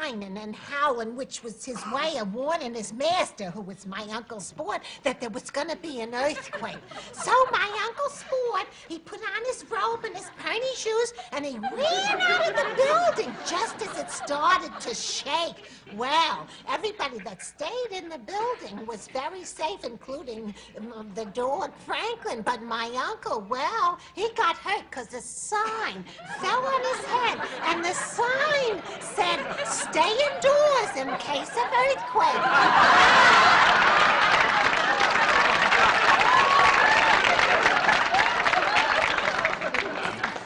whining and howling, which was his way of warning his master, who was my Uncle Sport, that there was going to be an earthquake. So my Uncle Sport, he put on his robe and his pony shoes, and he ran out of the building just as it started to shake. Well, everybody that stayed in the building was very safe, including the dog Franklin. But my uncle, well, he got hurt because a sign fell on his head, and the sign said, "Stay indoors in case of earthquake."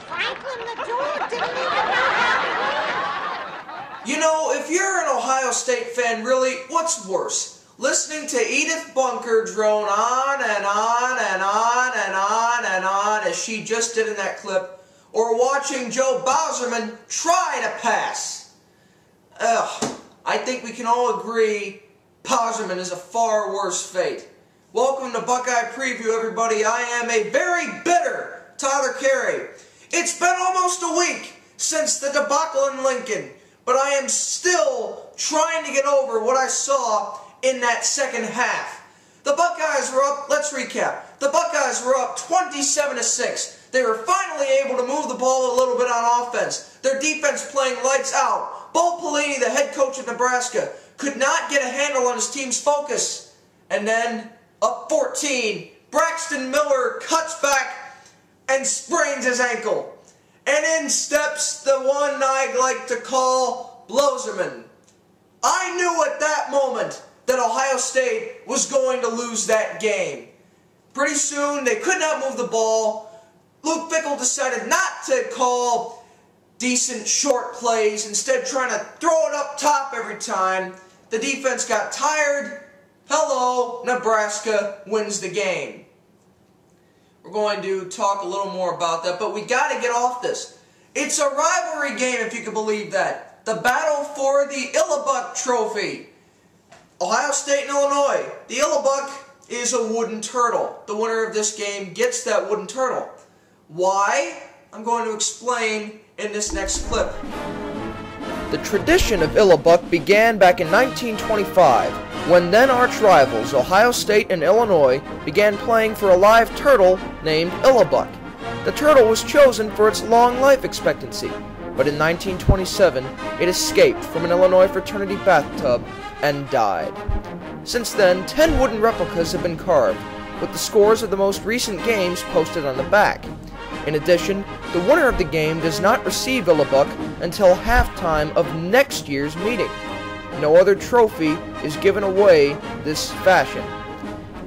Franklin the dog didn't even know how to run. You know, if you're an Ohio State fan, really, what's worse? Listening to Edith Bunker drone on and on and on and on and on as she just did in that clip, or watching Joe Bowserman try to pass. I think we can all agree Bowserman is a far worse fate. Welcome to Buckeye Preview, everybody. I am a very bitter Tyler Carey. It's been almost a week since the debacle in Lincoln, but I am still trying to get over what I saw in that second half. The Buckeyes were up, let's recap. The Buckeyes were up 27-6. They were finally able to move the ball a little bit on offense. Their defense playing lights out. Bo Pelini, the head coach of Nebraska, could not get a handle on his team's focus. And then, up 14, Braxton Miller cuts back and sprains his ankle. And in steps the one I like to call Blowserman. I knew at that moment that Ohio State was going to lose that game. Pretty soon, they could not move the ball. Luke Fickell decided not to call decent short plays, instead trying to throw it up top every time. The defense got tired. Hello, Nebraska wins the game. We're going to talk a little more about that, but we got to get off this. It's a rivalry game, if you can believe that. The battle for the Illibuck Trophy. Ohio State and Illinois. The Illibuck is a wooden turtle. The winner of this game gets that wooden turtle. Why? I'm going to explain in this next clip. The tradition of Illibuck began back in 1925, when then arch rivals Ohio State and Illinois began playing for a live turtle named Illibuck. The turtle was chosen for its long life expectancy, but in 1927 it escaped from an Illinois fraternity bathtub and died. Since then, 10 wooden replicas have been carved, with the scores of the most recent games posted on the back. In addition, the winner of the game does not receive Illibuck until halftime of next year's meeting. No other trophy is given away this fashion.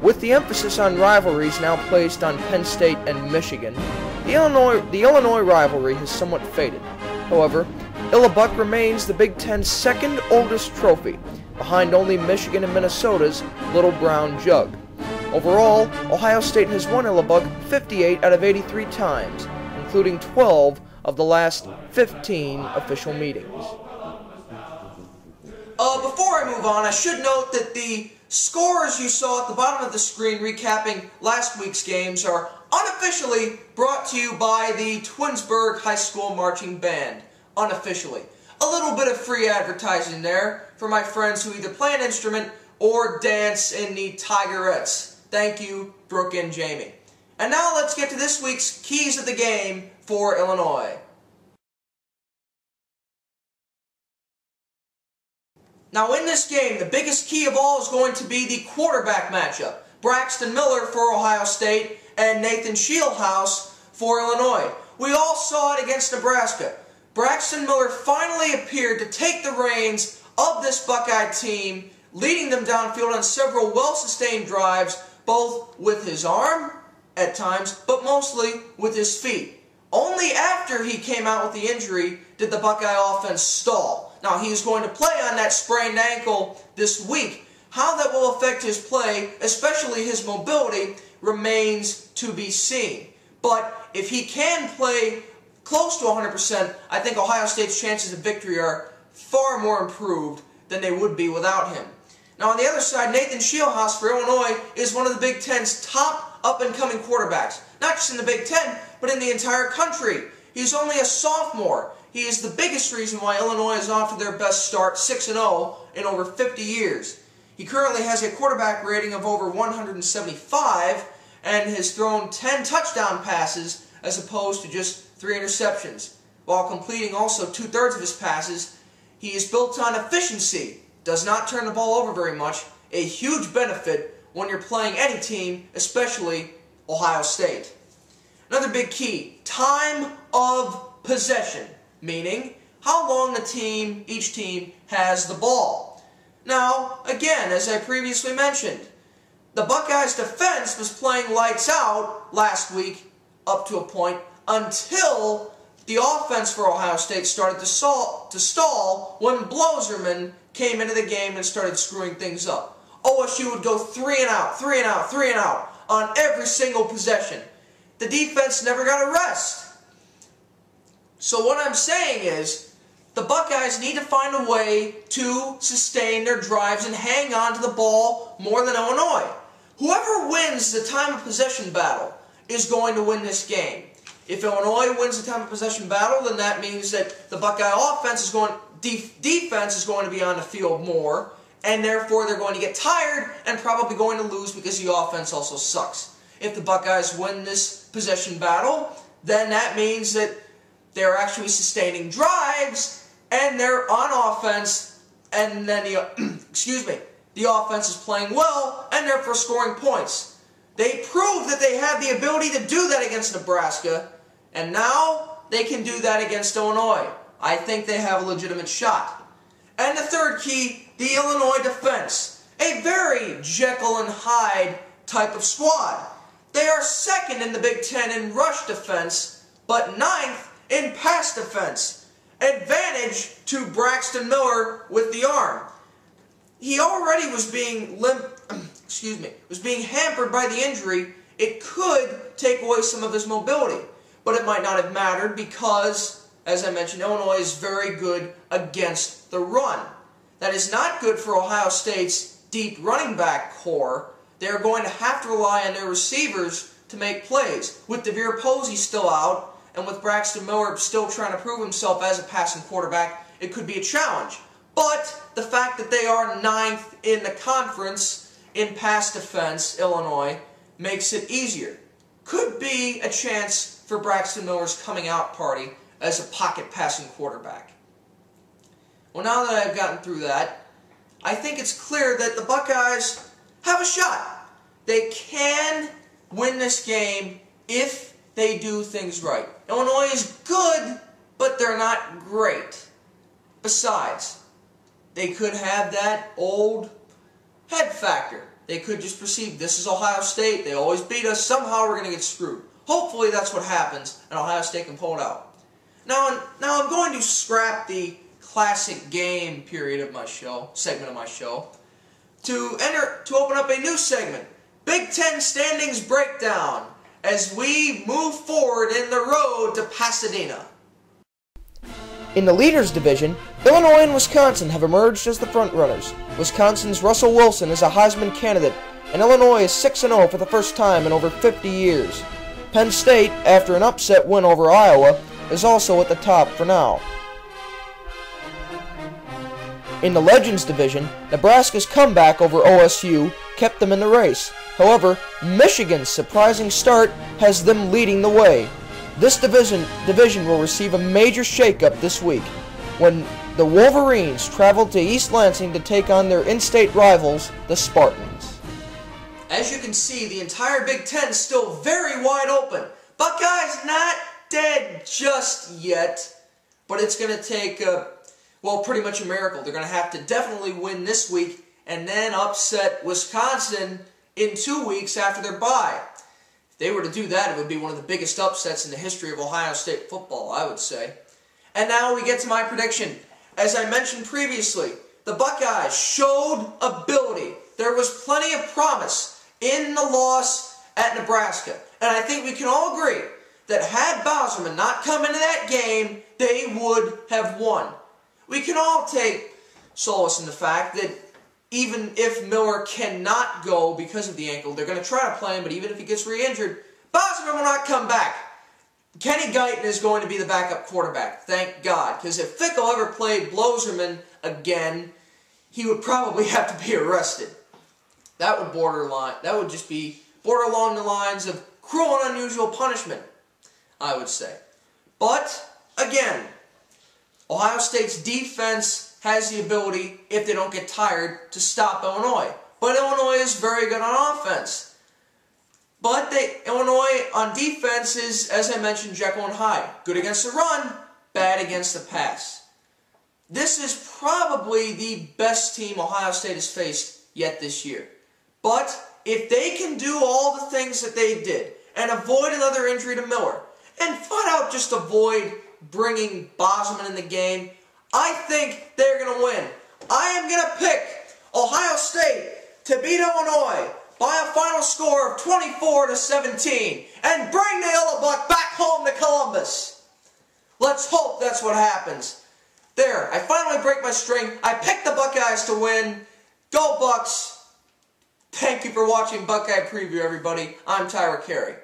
With the emphasis on rivalries now placed on Penn State and Michigan, the Illinois rivalry has somewhat faded. However, Illibuck remains the Big Ten's second oldest trophy, behind only Michigan and Minnesota's Little Brown Jug. Overall, Ohio State has won Illibuck 58 out of 83 times, including 12 of the last 15 official meetings. Before I move on, I should note that the scores you saw at the bottom of the screen recapping last week's games are unofficially brought to you by the Twinsburg High School Marching Band. Unofficially. A little bit of free advertising there for my friends who either play an instrument or dance in the Tigerettes. Thank you, Brooke and Jamie. And now let's get to this week's keys of the game for Illinois. Now in this game, the biggest key of all is going to be the quarterback matchup. Braxton Miller for Ohio State and Nathan Shieldhouse for Illinois. We all saw it against Nebraska. Braxton Miller finally appeared to take the reins of this Buckeye team, leading them downfield on several well-sustained drives, both with his arm at times, but mostly with his feet. Only after he came out with the injury did the Buckeye offense stall. Now, he is going to play on that sprained ankle this week. How that will affect his play, especially his mobility, remains to be seen. But if he can play close to 100%, I think Ohio State's chances of victory are far more improved than they would be without him. Now on the other side, Nathan Shieldhouse for Illinois is one of the Big Ten's top up-and-coming quarterbacks. Not just in the Big Ten, but in the entire country. He's only a sophomore, He is the biggest reason why Illinois is off to their best start, 6-0, in over 50 years. He currently has a quarterback rating of over 175 and has thrown 10 touchdown passes as opposed to just 3 interceptions. While completing also 2/3 of his passes, he is built on efficiency, does not turn the ball over very much, a huge benefit when you're playing any team, especially Ohio State. Another big key, time of possession, meaning how long each team has the ball. Now, again, as I previously mentioned, the Buckeyes' defense was playing lights out last week up to a point until the offense for Ohio State started to stall when Blozerman came into the game and started screwing things up. OSU would go 3 and out, 3 and out, 3 and out on every single possession. The defense never got a rest. So what I'm saying is, the Buckeyes need to find a way to sustain their drives and hang on to the ball more than Illinois. Whoever wins the time of possession battle is going to win this game. If Illinois wins the time of possession battle, then that means that the Buckeye defense is going to be on the field more, and therefore they're going to get tired and probably going to lose because the offense also sucks. If the Buckeyes win this possession battle, then that means that they're actually sustaining drives and they're on offense, and then the offense is playing well and therefore scoring points. They proved that they had the ability to do that against Nebraska, and now they can do that against Illinois. I think they have a legitimate shot. And the third key, the Illinois defense. A very Jekyll and Hyde type of squad. They are second in the Big Ten in rush defense, but 9th in pass defense. Advantage to Braxton Miller with the arm. He already was being hampered by the injury. It could take away some of his mobility, but it might not have mattered because, as I mentioned, Illinois is very good against the run. That is not good for Ohio State's deep running back core. They are going to have to rely on their receivers to make plays. With DeVere Posey still out, and with Braxton Miller still trying to prove himself as a passing quarterback, it could be a challenge. But the fact that they are 9th in the conference in pass defense, Illinois, makes it easier. Could be a chance for Braxton Miller's coming out party as a pocket passing quarterback. Well, now that I've gotten through that, I think it's clear that the Buckeyes have a shot. They can win this game if they do things right. Illinois is good, but they're not great. Besides, they could have that old head factor. They could just perceive, this is Ohio State, they always beat us, somehow we're going to get screwed. Hopefully that's what happens, and Ohio State can pull it out. Now I'm going to scrap the classic game period of my show, segment of my show, to open up a new segment, Big Ten Standings Breakdown, as we move forward in the road to Pasadena. In the Leaders Division, Illinois and Wisconsin have emerged as the frontrunners. Wisconsin's Russell Wilson is a Heisman candidate, and Illinois is 6-0 for the first time in over 50 years. Penn State, after an upset win over Iowa, is also at the top for now. In the Legends Division, Nebraska's comeback over OSU kept them in the race. However, Michigan's surprising start has them leading the way. This division will receive a major shakeup this week when the Wolverines travel to East Lansing to take on their in-state rivals, the Spartans. As you can see, the entire Big Ten is still very wide open. Buckeyes not dead just yet, but it's going to take, pretty much a miracle. They're going to have to definitely win this week and then upset Wisconsin in 2 weeks after their bye. If they were to do that, it would be one of the biggest upsets in the history of Ohio State football, I would say. And now we get to my prediction. As I mentioned previously, the Buckeyes showed ability. There was plenty of promise in the loss at Nebraska. And I think we can all agree that had Bowserman not come into that game, they would have won. We can all take solace in the fact that even if Miller cannot go because of the ankle, they're going to try to play him, but even if he gets re-injured, Bowserman will not come back. Kenny Guyton is going to be the backup quarterback, thank God. Because if Fickle ever played Bloserman again, he would probably have to be arrested. That would just be border along the lines of cruel and unusual punishment, I would say. But, again, Ohio State's defense has the ability, if they don't get tired, to stop Illinois. But Illinois is very good on offense. But Illinois on defense is, as I mentioned, Jekyll and Hyde. Good against the run, bad against the pass. This is probably the best team Ohio State has faced yet this year. But if they can do all the things that they did and avoid another injury to Miller, and flat out just avoid bringing Bosman in the game, I think they're going to win. I am going to pick Ohio State to beat Illinois by a final score of 24-17 and bring the Illabuck back home to Columbus. Let's hope that's what happens. There, I finally break my string. I picked the Buckeyes to win. Go Bucks! Thank you for watching Buckeye Preview, everybody. I'm Tyra Carey.